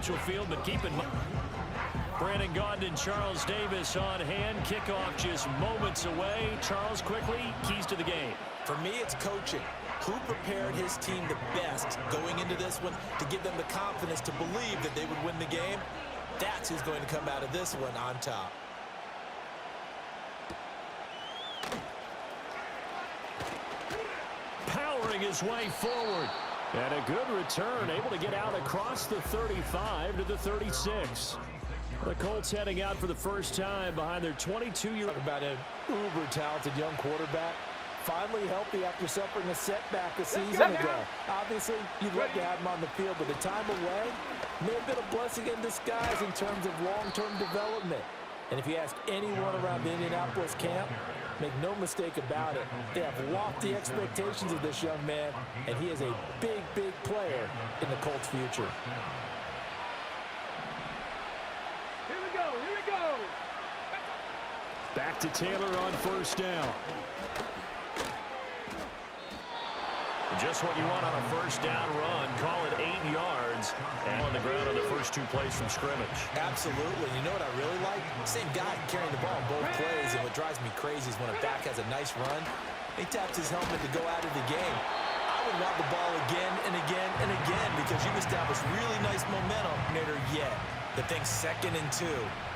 Central Field, but keep in mind, Brandon Gaudin and Charles Davis on hand. Kickoff just moments away. Charles, quickly, keys to the game. For me, it's coaching. Who prepared his team the best going into this one to give them the confidence to believe that they would win the game? That's who's going to come out of this one on top. Powering his way forward. And a good return, able to get out across the 35 to the 36. The Colts heading out for the first time behind their 22-year... Talk about an uber-talented young quarterback. Finally healthy after suffering a setback a season ago. Obviously, you'd love to have him on the field, but the time away may have been a blessing in disguise in terms of long-term development. And if you ask anyone around the Indianapolis camp, make no mistake about it, they have lofty expectations of this young man, and he is a big, big player in the Colts' future. Here we go, here we go. Back to Taylor on first down. Just what you want on a first down run. Call it 8 yards. And on the ground on the first 2 plays from scrimmage. Absolutely. You know what I really like? Same guy carrying the ball in both plays. And what drives me crazy is when a back has a nice run, he taps his helmet to go out of the game. I would want the ball again and again and again because you've established really nice momentum. Yet that thinks 2nd and 2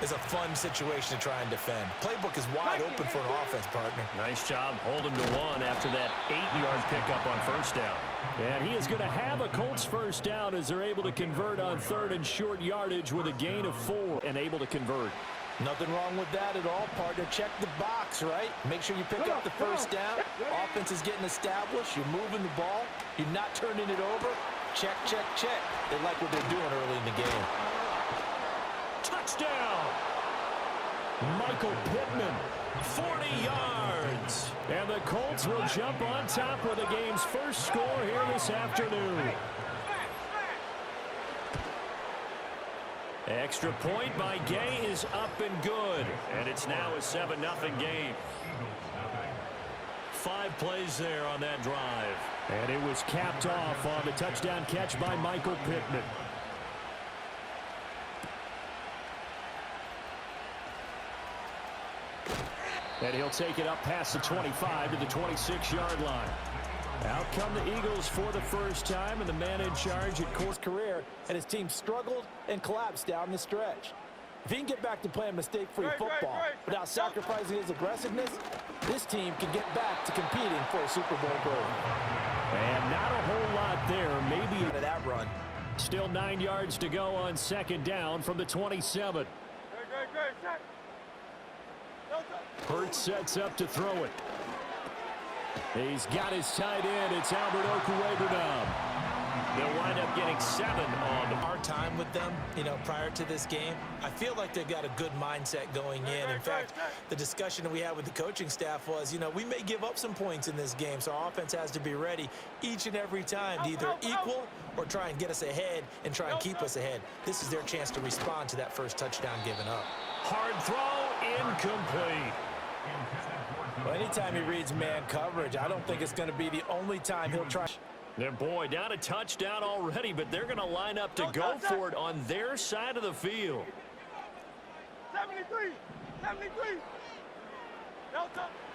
is a fun situation to try and defend. Playbook is wide open for an offense, partner. Nice job holding to 1 after that 8-yard pickup on first down. And he is going to have a Colts first down as they're able to convert on 3rd and short yardage with a gain of 4 and able to convert. Nothing wrong with that at all, partner. Check the box, right? Make sure you pick up the first down. Offense is getting established. You're moving the ball. You're not turning it over. Check, check, check. They like what they're doing early in the game. Touchdown! Michael Pittman, 40 yards. And the Colts will jump on top with the game's first score here this afternoon. Extra point by Gay is up and good. And it's now a 7-0 game. 5 plays there on that drive. And it was capped off on the touchdown catch by Michael Pittman. And he'll take it up past the 25 to the 26-yard line. Out come the Eagles for the first time, and the man in charge at Colts career, and his team struggled and collapsed down the stretch. If he can get back to playing mistake-free football without sacrificing his aggressiveness, this team can get back to competing for a Super Bowl berth. And not a whole lot there. Maybe out of that run. Still 9 yards to go on 2nd down from the 27. Hurts sets up to throw it. He's got his tight end. It's Albert Okwuegbunam. They'll wind up getting 7 on our time with them, prior to this game. I feel like they've got a good mindset going in. In fact, the discussion that we had with the coaching staff was, we may give up some points in this game, so our offense has to be ready each and every time to either equal or try and get us ahead and try and keep us ahead. This is their chance to respond to that first touchdown given up. Hard throw, incomplete. Well, anytime he reads man coverage, I don't think it's going to be the only time he'll try. Their boy down a touchdown already, but they're going to line up to go for it on their side of the field. 73.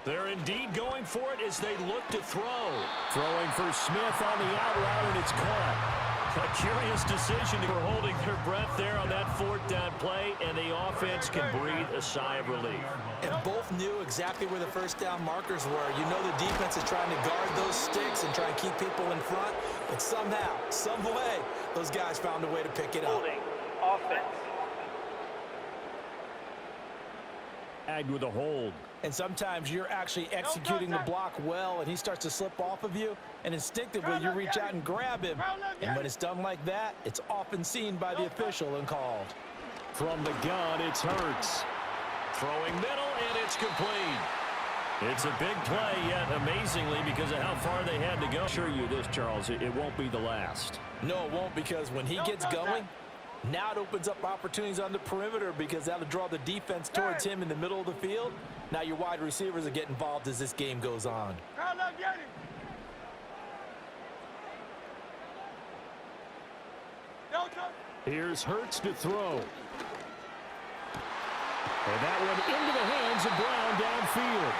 They're indeed going for it as they look to throw. Throwing for Smith on the out route, and it's caught. A curious decision for holding their breath there on that 4th down play, and the offense can breathe a sigh of relief. And both knew exactly where the first down markers were. The defense is trying to guard those sticks and try and keep people in front. But somehow, some way, those guys found a way to pick it up. Holding offense. Tagged with a hold. And sometimes you're actually executing the block well, and he starts to slip off of you, and instinctively you reach out and grab him. And when it's done like that, it's often seen by the official and called. From the gun, it's Hurts. Throwing middle, and it's complete. It's a big play, yet amazingly, because of how far they had to go. I assure you this, Charles, it won't be the last. No, it won't, because when he gets going, now it opens up opportunities on the perimeter because that'll draw the defense towards him in the middle of the field. Now your wide receivers will get involved as this game goes on. Here's Hurts to throw. And that one into the hands of Brown downfield.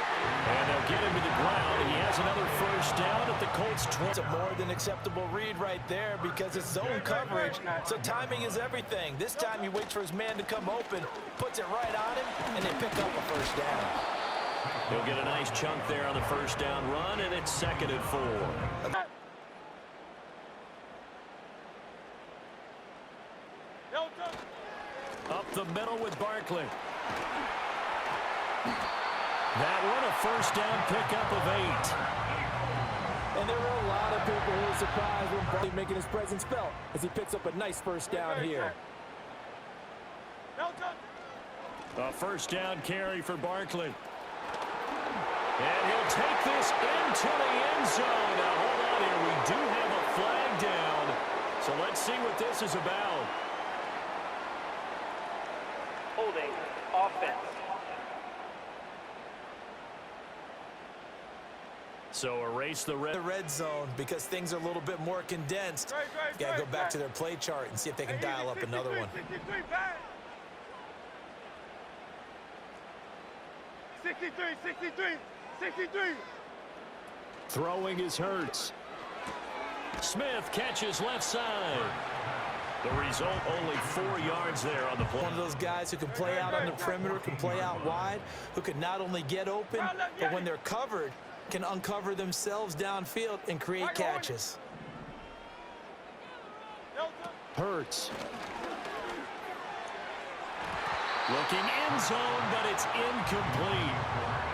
And they'll get him to the ground, and he has another first down at the Colts 20. It's a more than acceptable read right there because it's zone coverage, so timing is everything. This time he waits for his man to come open, puts it right on him, and they pick up a first down. He'll get a nice chunk there on the first down run, and it's 2nd and 4. Up the middle with Barkley. That one a first down pickup of 8. And there were a lot of people who were surprised when Barkley making his presence felt as he picks up a nice first down here. A first down carry for Barkley. And he'll take this into the end zone. Now hold on here. We do have a flag down. So let's see what this is about. Holding offense. So erase the red zone because things are a little bit more condensed. Got to go back to their play chart and see if they can dial up another one. 63. Throwing is Hurts. Smith catches left side. The result, only 4 yards there on the play. One of those guys who can play out on the perimeter, can play out wide, who can not only get open, but when they're covered, can uncover themselves downfield and create catches. Hurts. Looking end zone, but it's incomplete.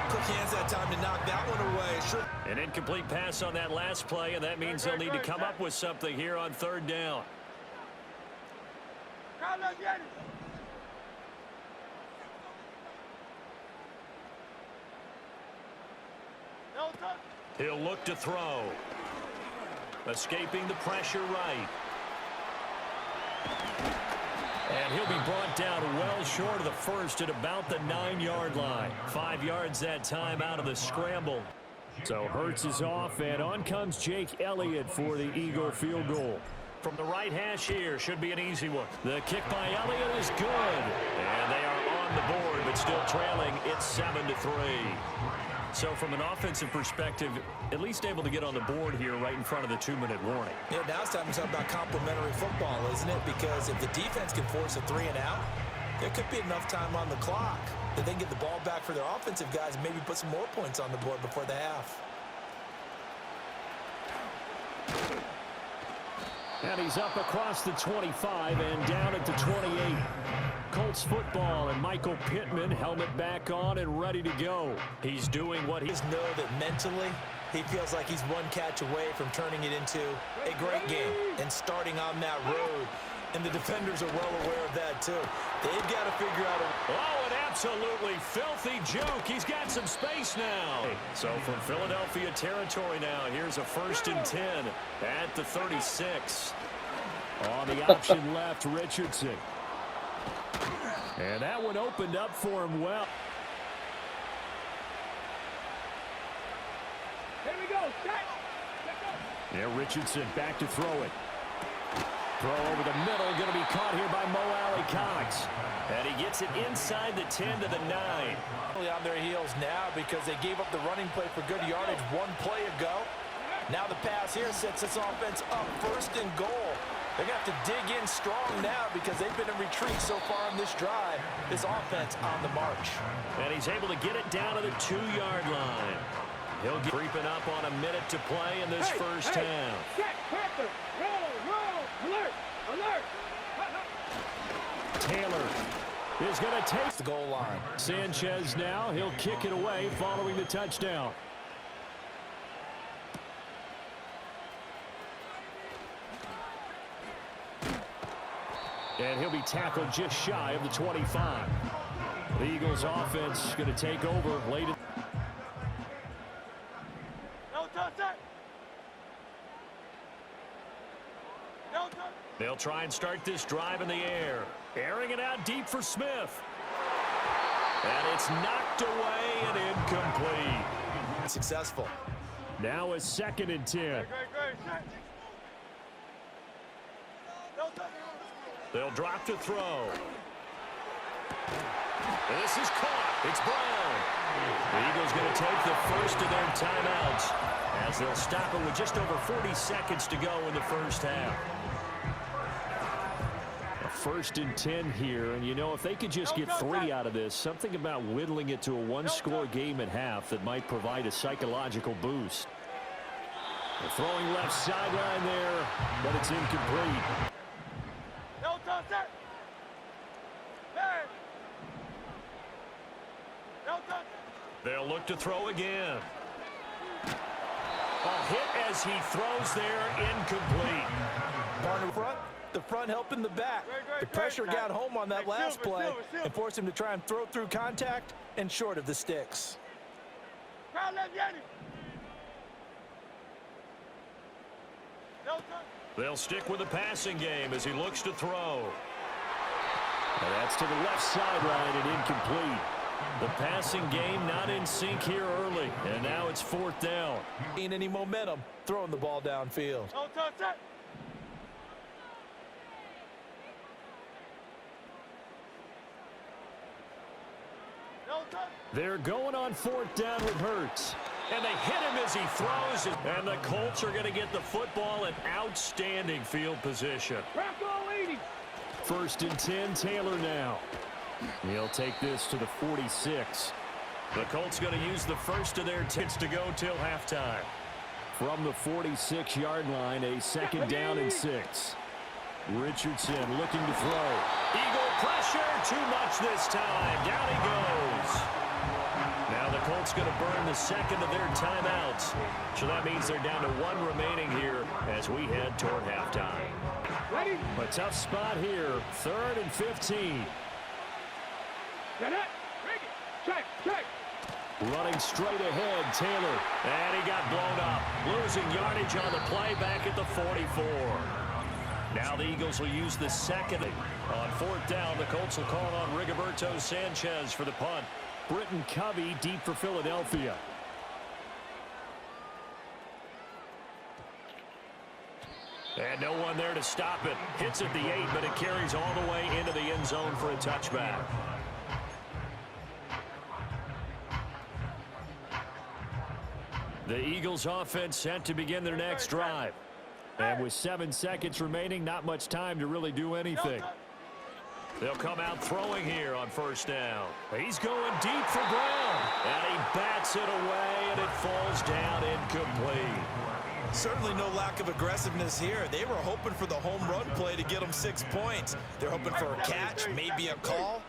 Quick hands that time to knock that one away. An incomplete pass on that last play, and that means they'll need to come up with something here on 3rd down. He'll look to throw. Escaping the pressure right. And he'll be brought down well short of the first at about the 9-yard line. 5 yards that time out of the scramble. So Hurts is off, and on comes Jake Elliott for the Eagle field goal. From the right hash here, should be an easy one. The kick by Elliott is good. And they are on the board, but still trailing. It's 7-3. So from an offensive perspective, at least able to get on the board here right in front of the 2-minute warning. Yeah, now it's time to talk about complementary football, isn't it? Because if the defense can force a 3 and out, there could be enough time on the clock that they can get the ball back for their offensive guys and maybe put some more points on the board before the half. And he's up across the 25 and down at the 28. Colts football, and Michael Pittman, helmet back on and ready to go. He's doing what he's know that mentally he feels like he's one catch away from turning it into a great game and starting on that road. And the defenders are well aware of that too. They've got to figure out Oh, an absolutely filthy juke. He's got some space now. So from Philadelphia territory now, here's a 1st and 10 at the 36. On the option left, Richardson. And that one opened up for him well. Here we go. Yeah, Richardson back to throw it. Throw over the middle, going to be caught here by Mo Alley-Cox. And he gets it inside the 10 to the 9. On their heels now because they gave up the running play for good yardage 1 play ago. Now the pass here sets this offense up 1st and goal. They're going to have to dig in strong now because they've been in retreat so far on this drive. This offense on the march. And he's able to get it down to the 2-yard line. He'll get creeping up on a minute to play in this first half. Check, Panther. Roll, alert, alert. Taylor is going to take the goal line. Sanchez now. He'll kick it away following the touchdown. And he'll be tackled just shy of the 25. The Eagles offense going to take over late. They'll try and start this drive in the air. Airing it out deep for Smith. And it's knocked away and incomplete. Successful. Now a 2nd and 10. They'll drop to throw. This is caught. It's Brown. The Eagles going to take the first of their timeouts as they'll stop it with just over 40 seconds to go in the first half. A 1st and 10 here, and you know, if they could just get 3 out of this, something about whittling it to a one-score game at half that might provide a psychological boost. They're throwing left sideline there, but it's incomplete. They'll look to throw again. A hit as he throws there, incomplete. The front helping the back. The pressure got home on that last play and forced him to try and throw through contact and short of the sticks. They'll stick with the passing game as he looks to throw. And that's to the left sideline and incomplete. The passing game not in sync here early, and now it's 4th down. Ain't any momentum throwing the ball downfield. They're going on 4th down with Hurts. And they hit him as he throws. And the Colts are going to get the football in outstanding field position. 1st and 10, Taylor now. He'll take this to the 46. The Colts going to use the first of their 10 to go till halftime. From the 46-yard line, a 2nd down and 6. Richardson looking to throw. Eagle pressure, too much this time. Down he goes. Now the Colts going to burn the 2nd of their timeouts. So that means they're down to 1 remaining here as we head toward halftime. A tough spot here, 3rd and 15. Check. Running straight ahead, Taylor. And he got blown up. Losing yardage on the play back at the 44. Now the Eagles will use the 2nd. On 4th down, the Colts will call on Rigoberto Sanchez for the punt. Britton Covey deep for Philadelphia. And no one there to stop it. Hits at the 8, but it carries all the way into the end zone for a touchback. The Eagles offense set to begin their next drive. And with 7 seconds remaining, not much time to really do anything. They'll come out throwing here on 1st down. He's going deep for Brown. And he bats it away, and it falls down incomplete. Certainly no lack of aggressiveness here. They were hoping for the home run play to get them 6 points. They're hoping for a catch, maybe a call,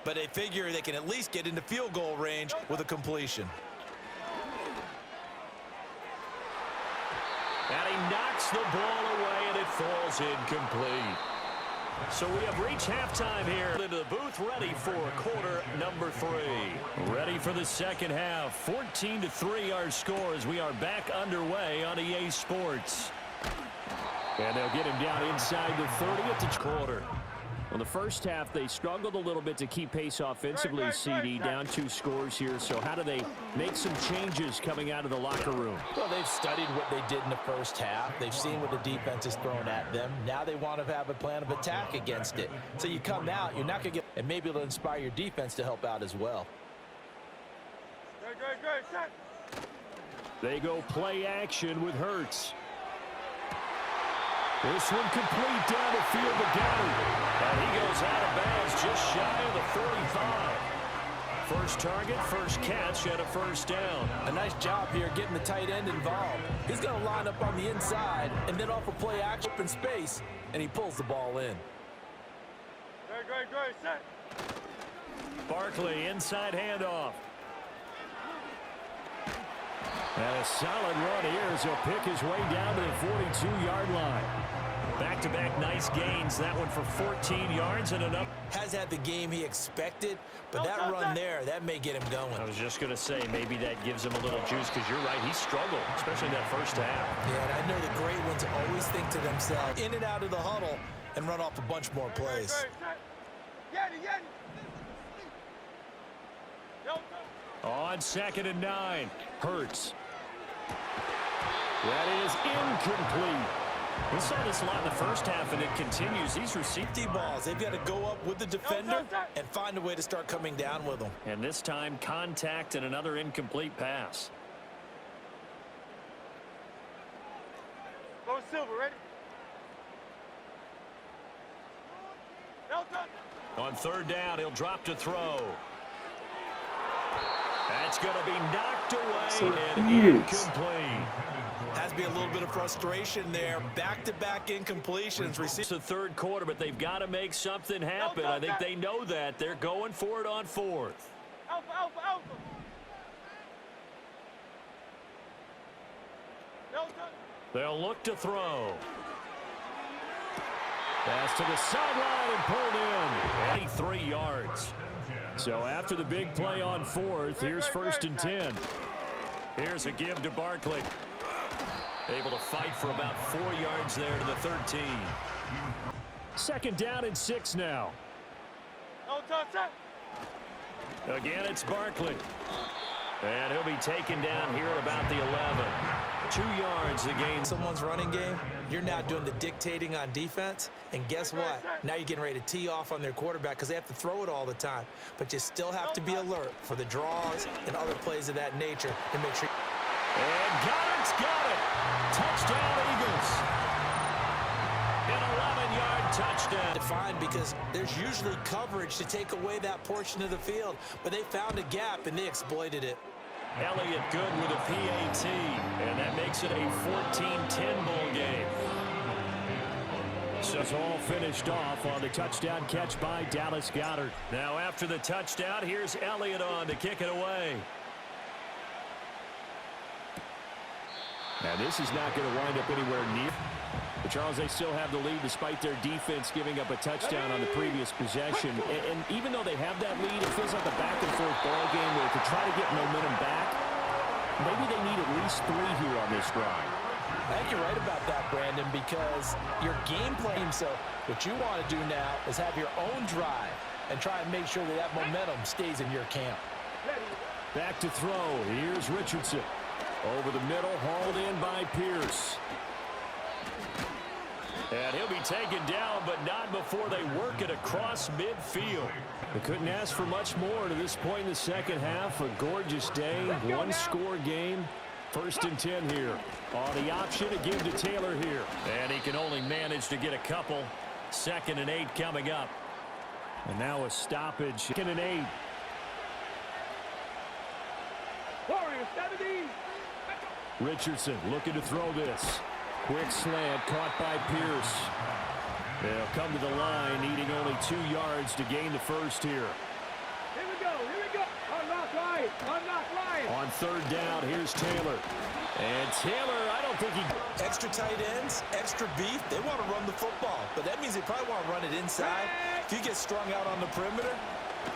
but they figure they can at least get into field goal range with a completion. And he knocks the ball away, and it falls incomplete. So we have reached halftime here. Into the booth, ready for quarter number 3. Ready for the 2nd half. 14-3 our score as we are back underway on EA Sports. And they'll get him down inside the 30 at the quarter. Well, the first half, they struggled a little bit to keep pace offensively, CD, down 2 scores here. So how do they make some changes coming out of the locker room? Well, they've studied what they did in the first half. They've seen what the defense has thrown at them. Now they want to have a plan of attack against it. So you come out, you're not going to get, and maybe it'll inspire your defense to help out as well. They go play action with Hurts. This one complete down the field to Goddard. And he goes out of bounds just shy of the 45. First target, first catch, and a 1st down. A nice job here getting the tight end involved. He's going to line up on the inside and then off a play action in space, and he pulls the ball in. Set. Barkley, inside handoff. And a solid run here as he'll pick his way down to the 42-yard line. Back-to-back nice gains. That one for 14 yards and enough. Has had the game he expected, but that run there, that may get him going. I was just going to say, maybe that gives him a little juice because you're right, he struggled, especially in that first half. Yeah, and I know the great ones always think to themselves, in and out of the huddle, and run off a bunch more plays. On 2nd and 9, Hurts. That is incomplete. We saw this a lot in the first half, and it continues. These Safety balls, they've got to go up with the defender and find a way to start coming down with them. And this time, contact and another incomplete pass. Go Silver, ready? On third down, he'll drop to throw. That's going to be knocked away and incomplete. Has to be a little bit of frustration there. Back-to-back incompletions. It's the third quarter, but they've got to make something happen. I think they know that. They're going for it on fourth. Alpha, alpha, alpha. They'll look to throw. Pass to the sideline and pulled in. 83 yards. So after the big play on fourth, here's 1st and 10. Here's a give to Barkley. Able to fight for about 4 yards there to the 13. 2nd down and 6 now. Again, it's Barkley. And he'll be taken down here at about the 11. 2 yards to gain. Someone's running game, you're now doing the dictating on defense. And guess what? Now you're getting ready to tee off on their quarterback because they have to throw it all the time. But you still have to be alert for the draws and other plays of that nature and make sure. And got it. Touchdown, Eagles. An 11-yard touchdown. Defined because there's usually coverage to take away that portion of the field. But they found a gap and they exploited it. Elliott good with a PAT, and that makes it a 14-10 ball game. So it's all finished off on the touchdown catch by Dallas Goedert. Now after the touchdown, here's Elliott on to kick it away. Now this is not going to wind up anywhere near. But Charles, they still have the lead despite their defense giving up a touchdown on the previous possession. And even though they have that lead, it feels like a back-and-forth ball game where to try to get momentum back, maybe they need at least 3 here on this drive. I think you're right about that, Brandon, because your game plan. So what you want to do now is have your own drive and try and make sure that that momentum stays in your camp. Back to throw. Here's Richardson. Over the middle, hauled in by Pierce. And he'll be taken down, but not before they work it across midfield. They couldn't ask for much more to this point in the second half. A gorgeous day, one-score game. 1st and 10 here. On the option to give to Taylor here. And he can only manage to get a couple. 2nd and 8 coming up. And now a stoppage. 2nd and 8. Warrior 70. Richardson looking to throw this. Quick slant caught by Pierce. They'll come to the line, needing only 2 yards to gain the first here. Here we go, here we go. Unlock line. On 3rd down, here's Taylor. And Taylor, I don't think he... Extra tight ends, extra beef, they want to run the football. But that means they probably want to run it inside. If you get strung out on the perimeter,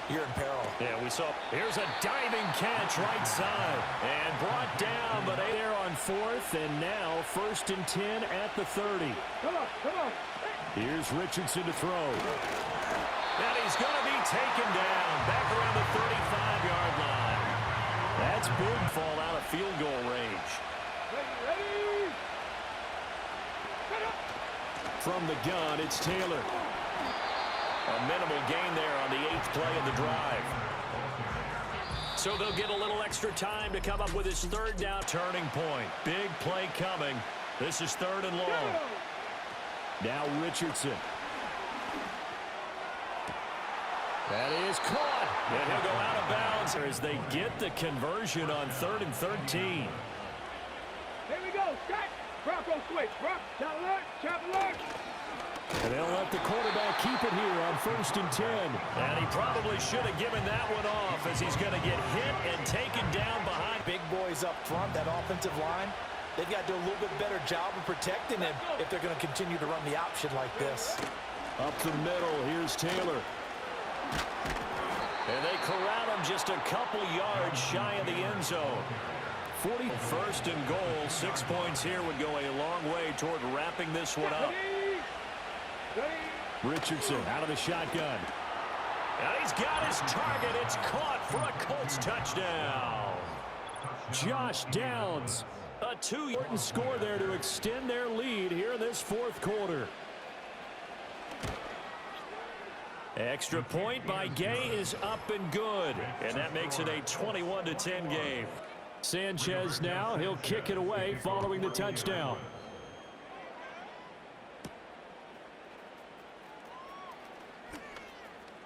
you're in peril. Yeah, we saw. Here's a diving catch right side. And brought down, but there on 4th. And now 1st and 10 at the 30. Come on. Here's Richardson to throw. And he's going to be taken down. Back around the 35-yard line. That's big. Fall out of field goal range. Ready. From the gun, it's Taylor. A minimal gain there on the 8th play of the drive. So they'll get a little extra time to come up with his 3rd down turning point. Big play coming. This is 3rd and long. Now Richardson. That is caught. And he'll go out of bounds as they get the conversion on 3rd and 13. Here we go. Check. Bronco switch. Chop alert. And they'll let the quarterback keep it here on 1st and 10. And he probably should have given that one off as he's going to get hit and taken down behind. Big boys up front, that offensive line, they've got to do a little bit better job of protecting him if they're going to continue to run the option like this. Up the middle, here's Taylor. And they corral him just a couple yards shy of the end zone. 1st and goal. 6 points here would go a long way toward wrapping this one up. Richardson out of the shotgun. And he's got his target. It's caught for a Colts touchdown. Josh Downs. A important score there to extend their lead here in this fourth quarter. Extra point by Gay is up and good, and that makes it a 21-10 game. Sanchez now, he'll kick it away following the touchdown.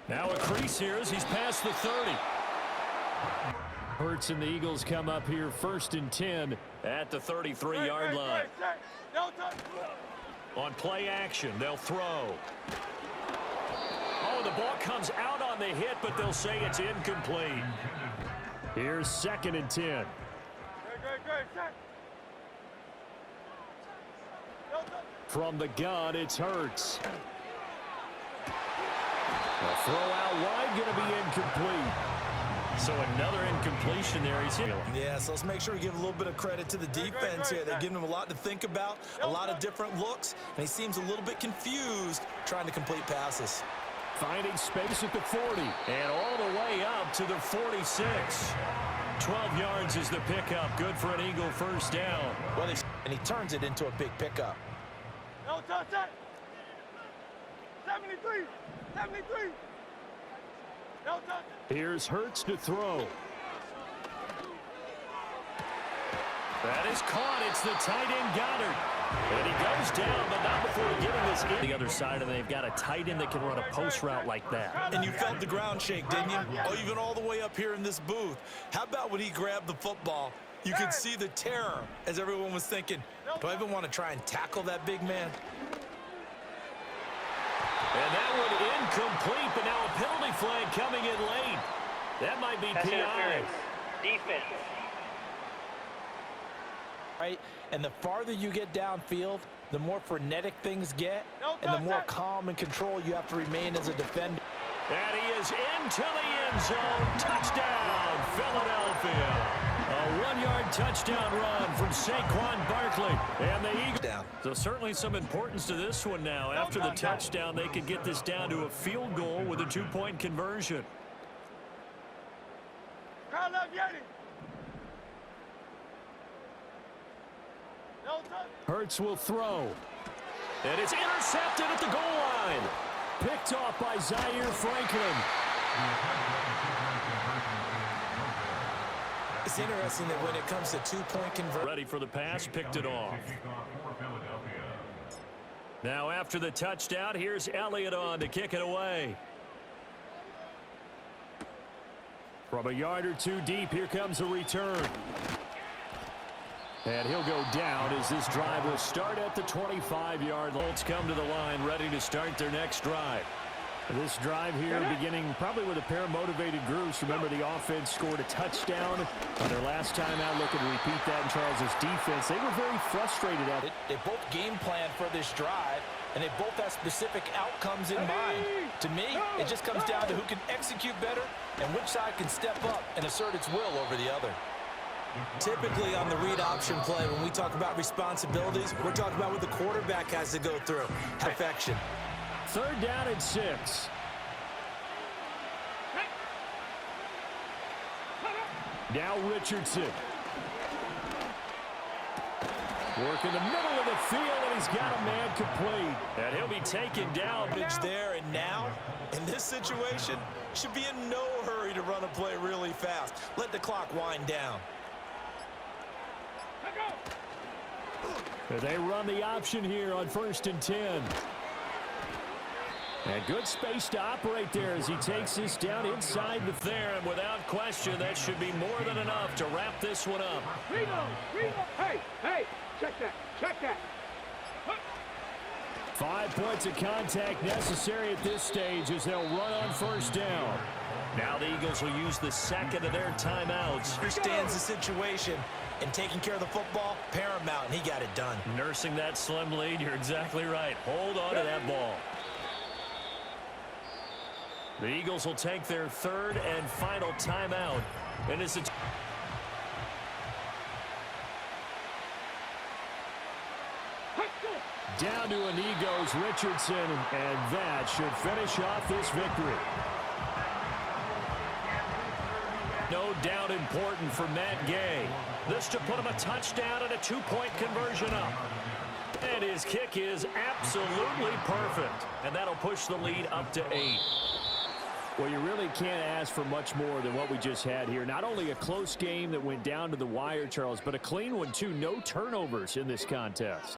Now a crease here as he's past the 30. Hurts and the Eagles come up here 1st and 10 at the 33-yard line. On play action, they'll throw. Oh, the ball comes out on the hit, but they'll say it's incomplete. Here's 2nd and 10. From the gun, it's Hurts. The throw out wide, going to be incomplete. So another incompletion there. He's hit. Yeah, so let's make sure we give a little bit of credit to the defense here. They're giving him a lot to think about, a lot of different looks, and he seems a little bit confused trying to complete passes. Finding space at the 40 and all the way up to the 46. 12 yards is the pickup. Good for an Eagle first down. Well, and he turns it into a big pickup. No touch it. 73. 73. No touch. Here's Hurts to throw. That is caught. It's the tight end Goddard. And he goes down, but not before getting this in. The other side, and they've got a tight end that can run a post route like that. And you felt the ground shake, didn't you? Oh, even all the way up here in this booth. How about when he grabbed the football? You could see the terror as everyone was thinking, do I even want to try and tackle that big man? And that one incomplete, but now a penalty flag coming in late. That might be PI. Defense. Right? And the farther you get downfield, the more frenetic things get, and the more calm and control you have to remain as a defender. And he is into the end zone. Touchdown, Philadelphia. A 1-yard touchdown run from Saquon Barkley. And the Eagles Down. So certainly some importance to this one now. After the touchdown, they could get this down to a field goal with a 2-point conversion. Crowd left Yeti. No touch. Hurts will throw. And it's intercepted at the goal line. Picked off by Zaire Franklin. It's interesting that when it comes to 2-point conversion. Ready for the pass, picked it off. Now after the touchdown, here's Elliott on to kick it away. From a yard or two deep, here comes a return. And he'll go down as this drive will start at the 25-yard line. Colts come to the line, ready to start their next drive. This drive here beginning probably with a pair of motivated groups. Remember, the offense scored a touchdown on their last time out. Looking to repeat that in Charles' defense. They were very frustrated at it. They both game plan for this drive, and they both have specific outcomes in mind. To me, it just comes down to who can execute better and which side can step up and assert its will over the other. Typically on the read option play, when we talk about responsibilities, we're talking about what the quarterback has to go through. Perfection. 3rd down and 6. Now Richardson. Work in the middle of the field, and he's got a man complete. And he'll be taken down. It's there and now, in this situation, should be in no hurry to run a play really fast. Let the clock wind down. They run the option here on 1st and 10. And good space to operate there as he takes this down inside the there. And without question, that should be more than enough to wrap this one up. Hey, check that, check that. 5 points of contact necessary at this stage as they'll run on 1st down. Now the Eagles will use the 2nd of their timeouts. Understands the situation, and taking care of the football, paramount, and he got it done. Nursing that slim lead, you're exactly right. Hold on to that ball. The Eagles will take their 3rd and final timeout. And it's a down to a knee goes Richardson, and that should finish off this victory. No doubt important for Matt Gay. This to put him a touchdown and a 2-point conversion up. And his kick is absolutely perfect. And that'll push the lead up to 8. Well, you really can't ask for much more than what we just had here. Not only a close game that went down to the wire, Charles, but a clean one, too. No turnovers in this contest.